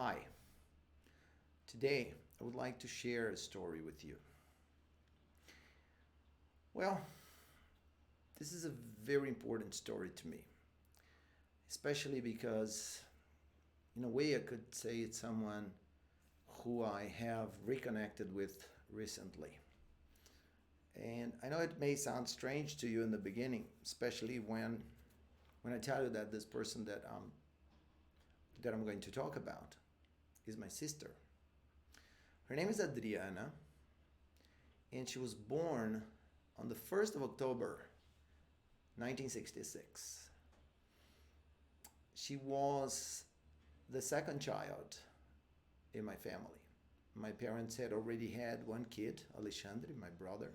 Hi, today I would like to share a story with you. Well, this is a very important story to me, especially because, in a way, I could say it's someone who I have reconnected with recently. And I know it may sound strange to you in the beginning, especially when I tell you that this person that I'm going to talk about is my sister. Her name is Adriana, and she was born on the 1st of October 1966. She was the second child in my family. My parents had already had one kid, Alexandre, my brother,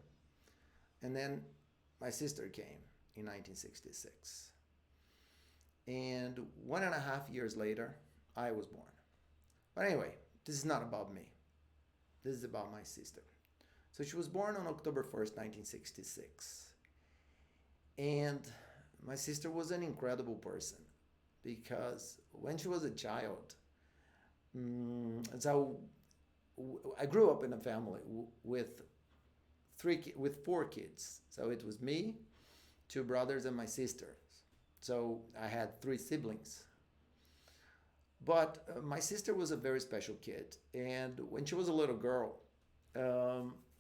and then my sister came in 1966. And 1.5 years later, I was born. But anyway, this is not about me. This is about my sister. So she was born on October 1st, 1966. And my sister was an incredible person because when she was a child, so I grew up in a family with with four kids. So it was me, two brothers, and my sister. So I had three siblings. But my sister was a very special kid, and when she was a little girl,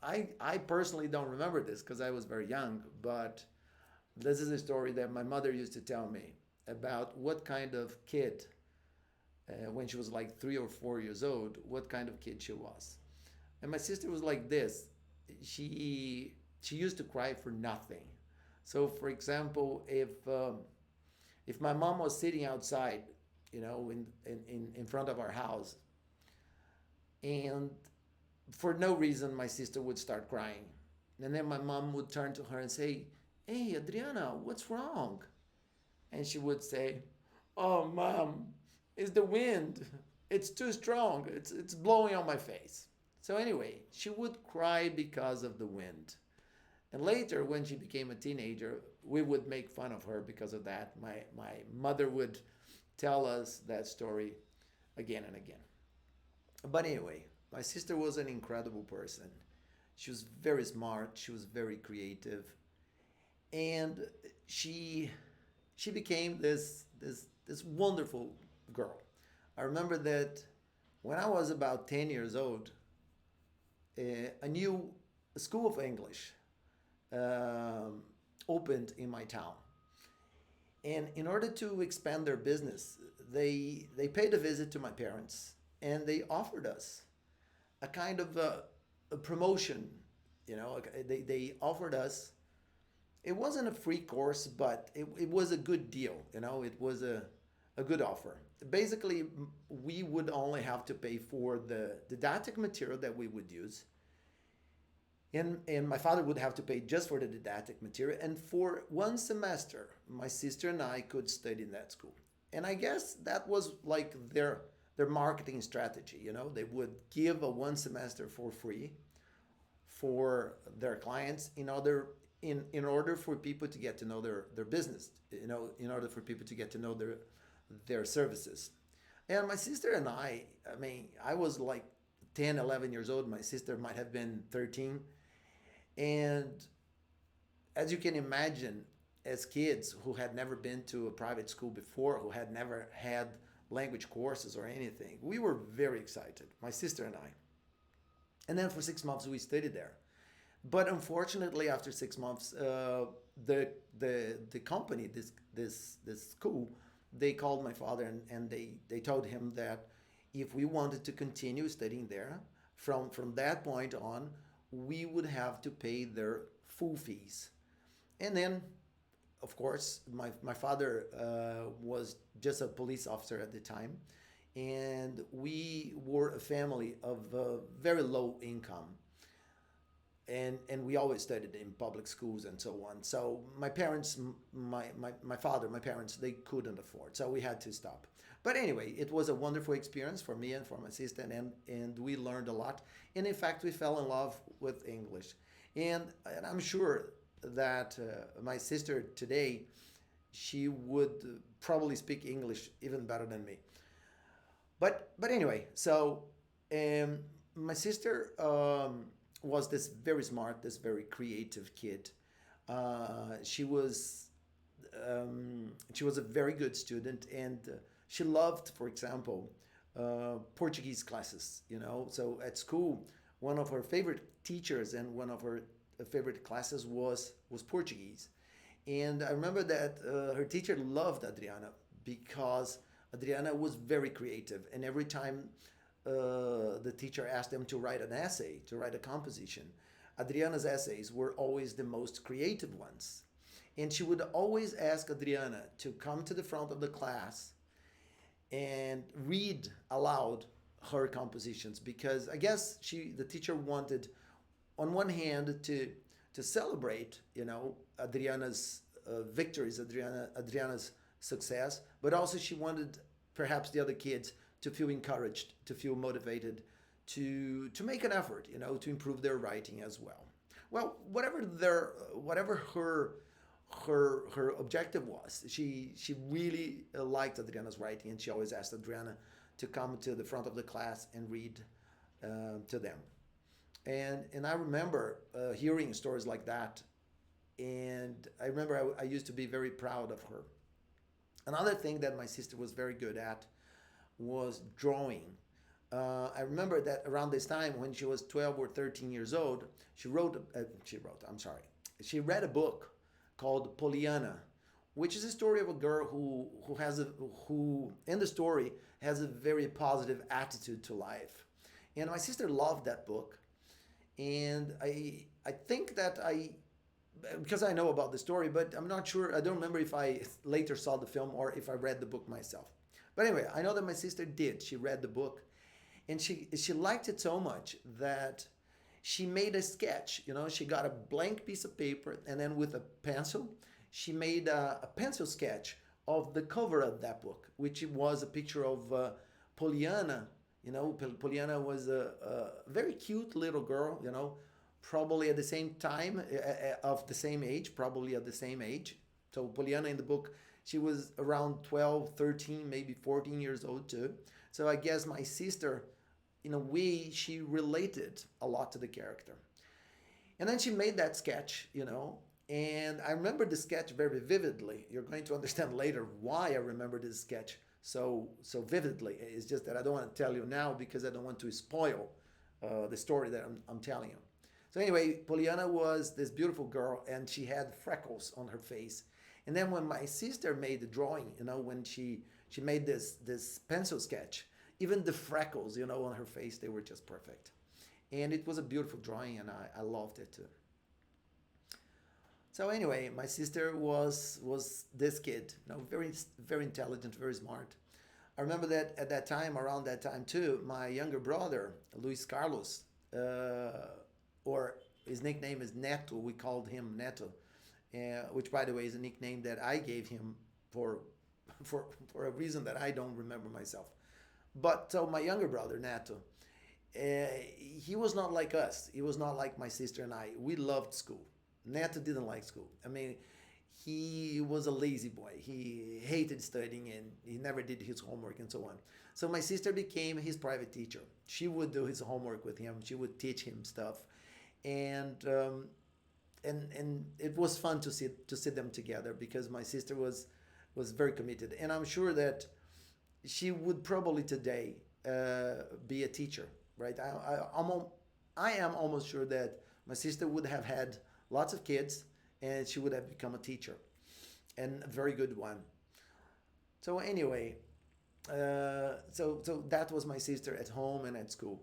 I personally don't remember this because I was very young, but this is a story that my mother used to tell me about what kind of kid, when she was like 3 or 4 years old, what kind of kid she was. And my sister was like this. She used to cry for nothing. So, for example, if my mom was sitting outside, in front of our house, and for no reason, my sister would start crying. And then my mom would turn to her and say, "Hey, Adriana, what's wrong?" And she would say, "Oh, mom, it's the wind. It's too strong. It's blowing on my face." So anyway, she would cry because of the wind. And later, when she became a teenager, we would make fun of her because of that. My mother would tell us that story again and again. But anyway, my sister was an incredible person. She was very smart. She was very creative, and she became this wonderful girl. I remember that when I was about 10 years old, a new school of English um, opened in my town. And in order to expand their business, they paid a visit to my parents and they offered us a kind of a promotion. They offered us, it wasn't a free course, but it was a good deal. It was a good offer. Basically, we would only have to pay for the didactic material that we would use, and my father would have to pay just for the didactic material. And for one semester, my sister and I could study in that school. And I guess that was like their marketing strategy. They would give a one semester for free for their clients in order for people to get to know their business, in order for people to get to know their services. And my sister and I mean, I was like 10, 11 years old. My sister might have been 13. And as you can imagine, as kids who had never been to a private school before, who had never had language courses or anything, we were very excited, my sister and I. And then for 6 months we studied there. But unfortunately, after 6 months, the company, this school, they called my father, and they told him that if we wanted to continue studying there, from that point on, we would have to pay their full fees. And then, of course, my father was just a police officer at the time, and we were a family of very low income, and we always studied in public schools and so on. So my parents, my father, my parents, they couldn't afford, so we had to stop. But anyway, it was a wonderful experience for me and for my sister, and we learned a lot. And in fact, we fell in love with English. And I'm sure that my sister today, she would probably speak English even better than me. But anyway, so um, my sister was this very smart, this very creative kid. She was a very good student, and she loved, for example, Portuguese classes. You know, so at school, one of her favorite teachers and one of her favorite classes was Portuguese. And I remember that her teacher loved Adriana because Adriana was very creative, and every time the teacher asked them to write an essay, to write a composition, Adriana's essays were always the most creative ones. And she would always ask Adriana to come to the front of the class and read aloud her compositions because I guess the teacher wanted on one hand to celebrate, you know, Adriana's victories, Adriana's success, but also she wanted perhaps the other kids to feel encouraged, to feel motivated, to make an effort, you know, to improve their writing as well. Well, whatever her objective was, she really liked Adriana's writing, and she always asked Adriana to come to the front of the class and read to them. And I remember hearing stories like that, and I remember I used to be very proud of her. Another thing that my sister was very good at was drawing. I remember that around this time, when she was 12 or 13 years old, she read a book called Pollyanna, which is a story of a girl who in the story has a very positive attitude to life. And my sister loved that book, and I think that I because I know about the story, but I'm not sure. I don't remember if I later saw the film or if I read the book myself. But anyway, I know that my sister did. She read the book, and she liked it so much that she made a sketch. You know, she got a blank piece of paper, and then with a pencil, she made a pencil sketch of the cover of that book, which was a picture of Pollyanna. You know, Pollyanna was a very cute little girl. You know, probably at the same time, of the same age, probably at the same age. So Pollyanna in the book, she was around 12, 13, maybe 14 years old too. So I guess my sister, in a way, she related a lot to the character. And then she made that sketch, you know, and I remember the sketch very vividly. You're going to understand later why I remember this sketch so vividly. It's just that I don't want to tell you now because I don't want to spoil the story that I'm telling you. So anyway, Pollyanna was this beautiful girl, and she had freckles on her face. And then when my sister made the drawing, you know, when she made this pencil sketch, even the freckles, you know, on her face, they were just perfect. And it was a beautiful drawing, and I loved it too. So anyway, my sister was this kid, you know, very intelligent, very smart. I remember that at that time, around that time too, my younger brother, Luis Carlos, or his nickname is Neto. We called him Neto, which, by the way, is a nickname that I gave him for for a reason that I don't remember myself. But so my younger brother Neto, he was not like us. He was not like my sister and I. We loved school. Neto didn't like school. I mean, he was a lazy boy. He hated studying and he never did his homework and so on. So my sister became his private teacher. She would do his homework with him. She would teach him stuff, and and it was fun to see them together because my sister was very committed, and I'm sure that she would probably today be a teacher, right? I am almost sure that my sister would have had lots of kids, and she would have become a teacher, and a very good one. So anyway, so that was my sister at home and at school.